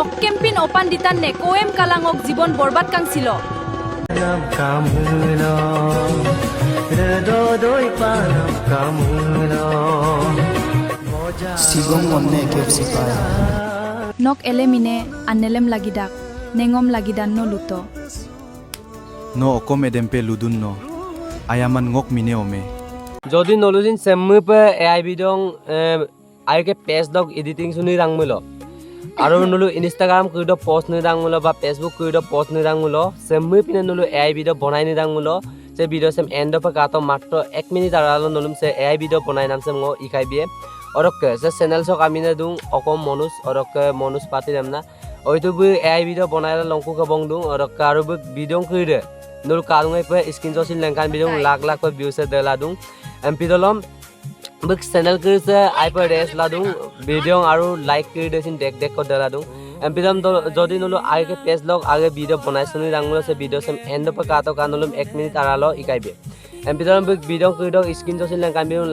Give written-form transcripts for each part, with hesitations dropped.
nok kempin opan ditan ne koem kalangok জীবন বরবাদ কাংছিল Sigong onne kepsi pa nok elemine anelem lagidak nengom lagidan no luto no okom edempe ludun no ayaman ngok mine ome যদি নলুজিন সেমু pay AI বিদং আইকে page দক editing সুনি রাংমুলো আৰু নলু ইনষ্টাগ্রাম কইদো post নি রাংমুলো বা Facebook কইদো post নি রাংমুলো সেমু পিনে নলু AI video বনাই নি রাংমুলো সে ভিডিও সেম এন্ড অফ কাটো মাত্র 1 মিনিট আরালো নলুম সে এআই ভিডিও বনাই নাম সেম ইখাই বিয়ে অরকে সে চ্যানেল সক আমি না দুং অকম মনুস অরকে মনুস পাতি দেমনা ওইতো বি এআই ভিডিও বনাইলা লংকু কবং দুং অরকে আৰু ভিডিও কইরে নলু কালুঙাই পে স্ক্রিনশট সিন লেংকান ভিডিও লাখ লাখ পে ভিউস দেলা দুং এমপি দলম বক চ্যানেল কৰিছে আইপাৰ ৰেস লাদুং ভিডিও আৰু লাইক কৰি দেছিন দেখ দেখ ক দেলা দুং এমপি দম যদি নলু আগে পেজ লগ আগে ভিডিও বনাইছনি ৰাংমুল সে ভিডিও সেম এন্ড অফ কাটো কানলম 1 মিনিট আৰালো ইকাইবে এমপি দলম বক ভিডিও কৰি দক স্ক্রিনশট সিন লেংকান ভিডিও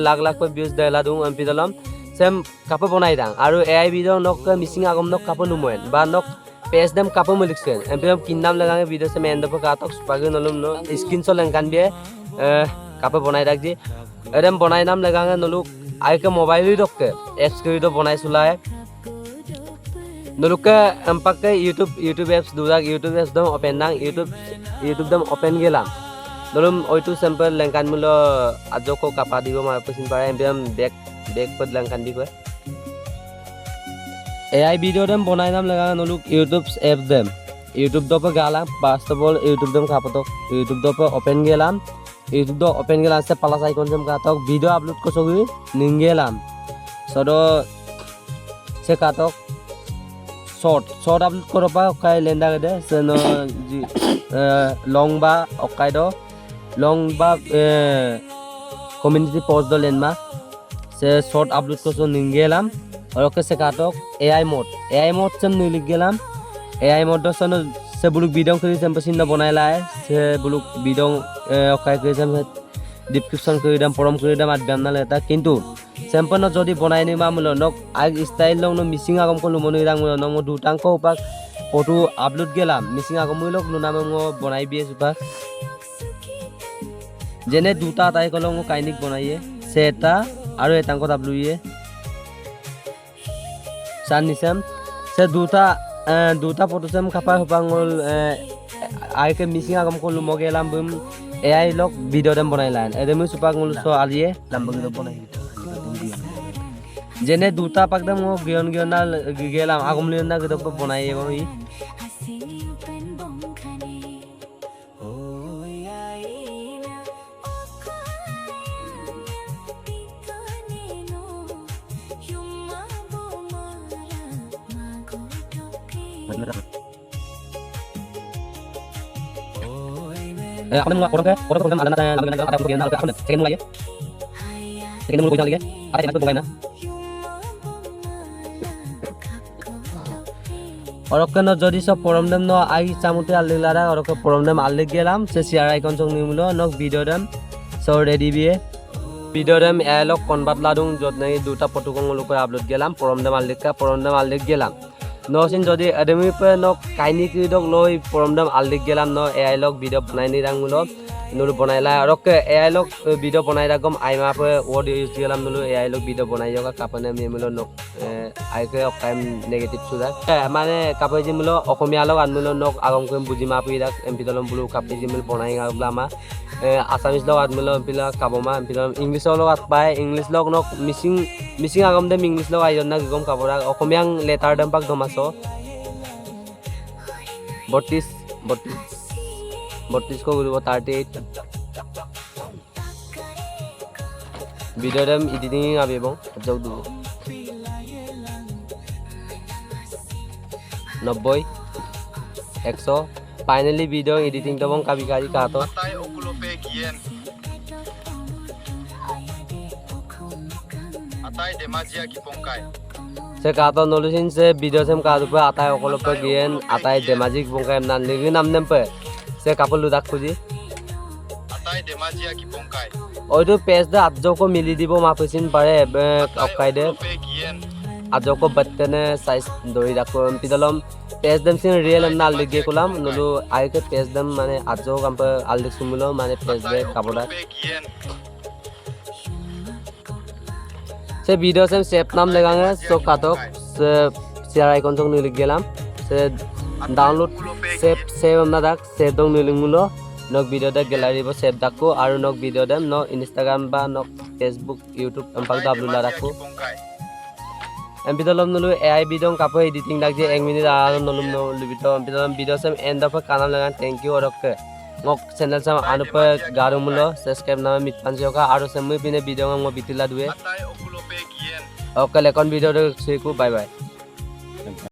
লাখ লাখ পে ভিউস দেলা দুং এমপি দলম সেম কাপ বনাই দাং আৰু এআই ভিডিও নক মিসিং আগম নক কাপ নুময়েন বা নক পেজ দেম কাপ মলিকছেন এমপি দম কিনাম লাগাঙে ভিডিও সেম এন্ড অফ কাটো সুপাগে নলম ন স্ক্রিনশট লেংকান বিয়ে কাপ বনাই রাখজি এরম বনাই নাম লাগাঙে নলু আইকে মোবাইল রককে এপস কৰি তো বনাই চলাই নলুকে এমপাকে ইউটিউব এপস দুলাক ইউটিউব এপস দম ওপেন দাং ইউটিউব দম ওপেন গেলাম নলুম ওইটো স্যাম্পল লেংকান মুলো আজকো কাপা দিব মা পছিন পারে এম বেক পদ লেংকান দি কয় এআই ভিডিও দম বনাই নাম লাগাঙে নলুক ইউটিউব এপ দম ইউটিউব দপ গালাম ফার্স্ট অফ অল ইউটিউব দম কাপতক ইউটিউব দপ ওপেন গেলাম ইউটিউব দো ওপেন গেলাম সে প্লাস আইকন সেম কাতক ভিডিও আপলোড को सगी निंगेलाम सदो से कातक शॉर्ट अपलोड करबा काय लेंदा गदे से न जी लॉन्ग बा ओकाय दो लॉन्ग बा कम्युनिटी पोस्ट दो लेनमा से शॉर्ट अपलोड को सो निंगेलाम और ओके से कातक एआई मोड सेम निलिक गेलाम एआई मोड दो सन से बुलुक वीडियो करि सेम पसिन बनाइला से बुलुक वीडियो ओकाय करि सेम डिस्क्रिप्शन কৰি দাম পৰম কৰি দাম আদবাম না লেতা কিন্তু সম্পূর্ণ যদি বনাই নিমা মুল নক আগ স্টাইল লং মিসিং আগম কো লুমনি রাং মুল নম দুটাংক উপাক ফটো আপলোড গেলাম মিসিং আগম মুলক লুনাম বনাই বিয়ে সুপা যেনে দুটা তাই কলং কাইনিক বনাইয়ে সেটা আৰু এটাংক আপলোইয়ে সান নিসাম সে দুটা ফটো সেম কাপা হপাংল আইকে মিসিং আগম কো লুম গেলাম broom AI lock video them বনাই লাইন এদমি সুপাক মুল সো আলিয়ে লাম্বগি বনাই যেনে দুটা পাক দেম গিয়ন না গেলাম আগম লিয়ন না গদপ বনাই এবং ই আপনি মোলা ফটো প্রোগ্রাম আলাদা আলাদা ফটো গেনা আপনি সেকেন্ড লাগে সেকেন্ড মুল কইতা লাগে আর এটা তো না অরকন যদি সব প্রবলেম ন আই চামুতে আললারা অরক প্রবলেম আললে গেলাম সে শেয়ার আইকন সং নিমুলো নক ভিডিও দেম সো রেডি বিয়ে ভিডিও দেম এলক কনভার্ট লাদুং যত নাই দুটা ফটো কং লোক আপলোড গেলাম প্রবলেম আললে গেলাম নসিন যদি এডমি পে নক কাইনি কি দক লই প্রবলেম আললে গেলাম ন এআই লক ভিডিও বনাই নি রাংমুলো নুলু বনাইলা অরক এআই লক ভিডিও বনাই রাগম আইমা পে ওয়ার্ড ইউজ গেলাম নুলু এআই লক ভিডিও বনাই যোগা কাপনে মিমুলো নক আইকে অকাইম নেগেটিভ সুদা মানে কাপে জিমুলো অসমীয়া লক আনমুলো নক আগম কম বুজি মাপি রাখ এমপি দলম বুলু কাপে জিমুল বনাই গাবলামা আসামিস লক আনমুলো এমপিলা কাবমা এমপি দলম ইংলিশ লক আত পায় ইংলিশ লক নক মিসিং আগম দে ইংলিশ লক আইজন না গম কাবরা অসমীয়া লেটার দম পাক ধমাসো 32 को बोलबो 38 ভিডিও দেম এডিটিং আবে এবং যাও দু 90 100 ফাইনালি ভিডিও এডিটিং তবং কাবি কারি কাতো তাই ওগুলো পে গিয়েন আতাই দেমাজিয়া কি পংকাই se kato nolusin se video sem kadu pe atai okolo pe gien atai demajik bongkai nan ligi nam nem pe se kapul ludak kuji আতাই দেমাজিয়া কি পংকাই oidu page da adjo ko mili dibo ma pesin pare okai de ajoko battene size doi rakko pidalom page dem sin real am na alge kolam nulu ayke page dem mane ajo kampa alde sumulo mane page de kaboda se video sem save nam legange so katok se share icon jong nilik gelam se download save am na dak save dong nilingulo nok video da gallery bo save dakko aru nok video dem no Instagram ba nok Facebook YouTube ampak da upload rakko em bidolom nulu AI bidong kapo editing dak je 1 minute aro nolum no bidolom video sem end of kanal lagan thank you orokke ngok channel sam anupa garumulo subscribe na mit panjoka aro sem pine video ngo bitila duwe Atai okulope gien. okale kon video de seku bye bye